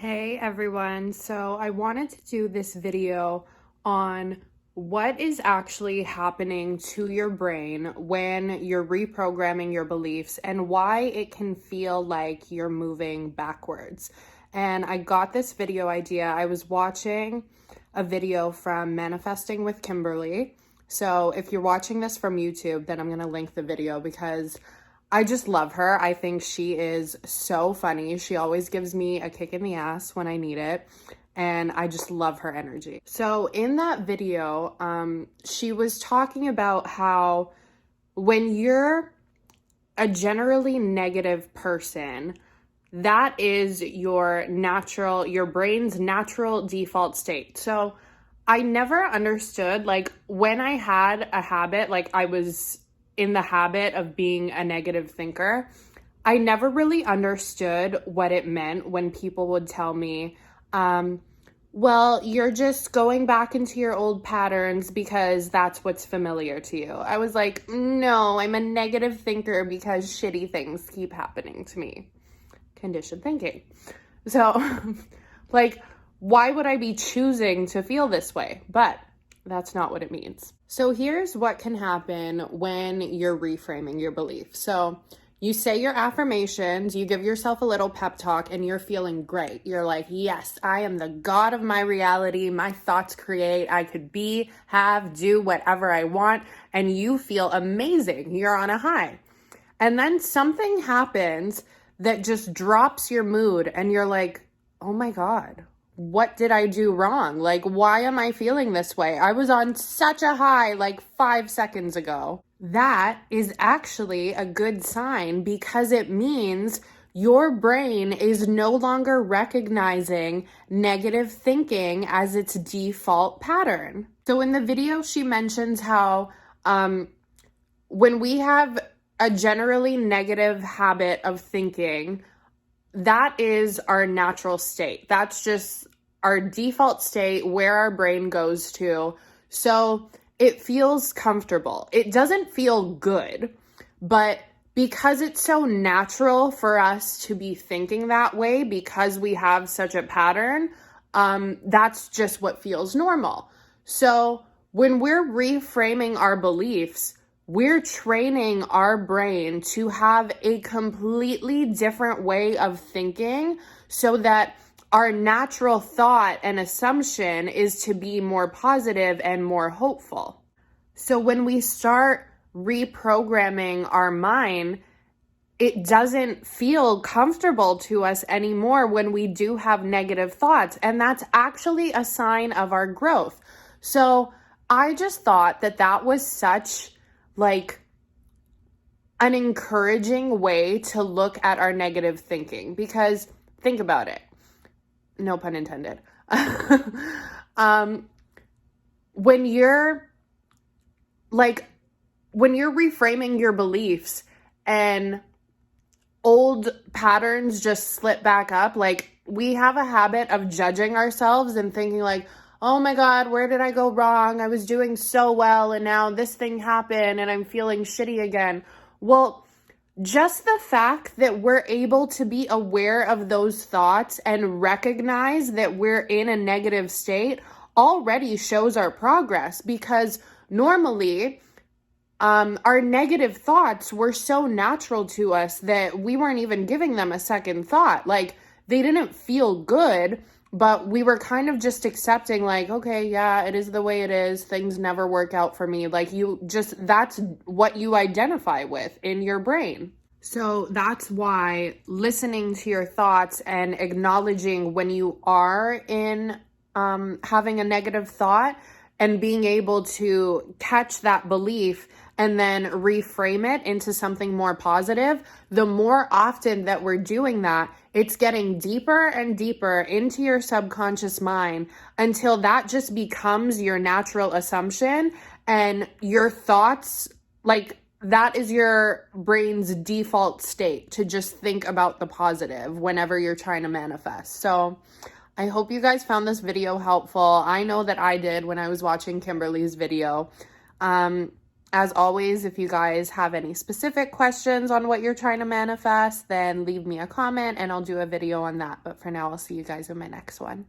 Hey everyone, so I wanted to do this video on what is actually happening to your brain when you're reprogramming your beliefs and why it can feel like you're moving backwards. And I got this video idea. I was watching a video from Manifesting with Kimberly. So if you're watching this from YouTube, then I'm going to link the video because I just love her. I think she is so funny. She always gives me a kick in the ass when I need it. And I just love her energy. So in that video, she was talking about how when you're a generally negative person, that is your brain's natural default state. So I never understood, like when I had a habit, like I was in the habit of being a negative thinker, I never really understood what it meant when people would tell me, well, you're just going back into your old patterns because that's what's familiar to you. I was like, no, I'm a negative thinker because shitty things keep happening to me. Conditioned thinking. So, like, why would I be choosing to feel this way? But that's not what it means. So here's what can happen when you're reframing your belief. So you say your affirmations, you give yourself a little pep talk, and you're feeling great. You're like, yes, I am the god of my reality. My thoughts create. I could be, have, do whatever I want. And you feel amazing. You're on a high. And then something happens that just drops your mood. And you're like, oh my God, what did I do wrong? Like, why am I feeling this way? I was on such a high like 5 seconds ago. That is actually a good sign because it means your brain is no longer recognizing negative thinking as its default pattern. So in the video, she mentions how when we have a generally negative habit of thinking, that is our natural state. That's just our default state where our brain goes to. So it feels comfortable. It doesn't feel good, but because it's so natural for us to be thinking that way because we have such a pattern, that's just what feels normal. So when we're reframing our beliefs, we're training our brain to have a completely different way of thinking so that our natural thought and assumption is to be more positive and more hopeful. So when we start reprogramming our mind, it doesn't feel comfortable to us anymore when we do have negative thoughts. And that's actually a sign of our growth. So I just thought that that was such like an encouraging way to look at our negative thinking, because think about it. No pun intended. When you're reframing your beliefs and old patterns just slip back up, like we have a habit of judging ourselves and thinking like, oh my God, where did I go wrong? I was doing so well and now this thing happened and I'm feeling shitty again. Well, just the fact that we're able to be aware of those thoughts and recognize that we're in a negative state already shows our progress, because normally our negative thoughts were so natural to us that we weren't even giving them a second thought. Like they didn't feel good, but we were kind of just accepting like, okay, yeah, it is the way it is. Things never work out for me. Like that's what you identify with in your brain. So that's why listening to your thoughts and acknowledging when you are in having a negative thought and being able to catch that belief and then reframe it into something more positive, the more often that we're doing that, it's getting deeper and deeper into your subconscious mind until that just becomes your natural assumption, and your thoughts, like that is your brain's default state to just think about the positive whenever you're trying to manifest. So I hope you guys found this video helpful. I know that I did when I was watching Kimberly's video. As always, if you guys have any specific questions on what you're trying to manifest, then leave me a comment and I'll do a video on that. But for now, I'll see you guys in my next one.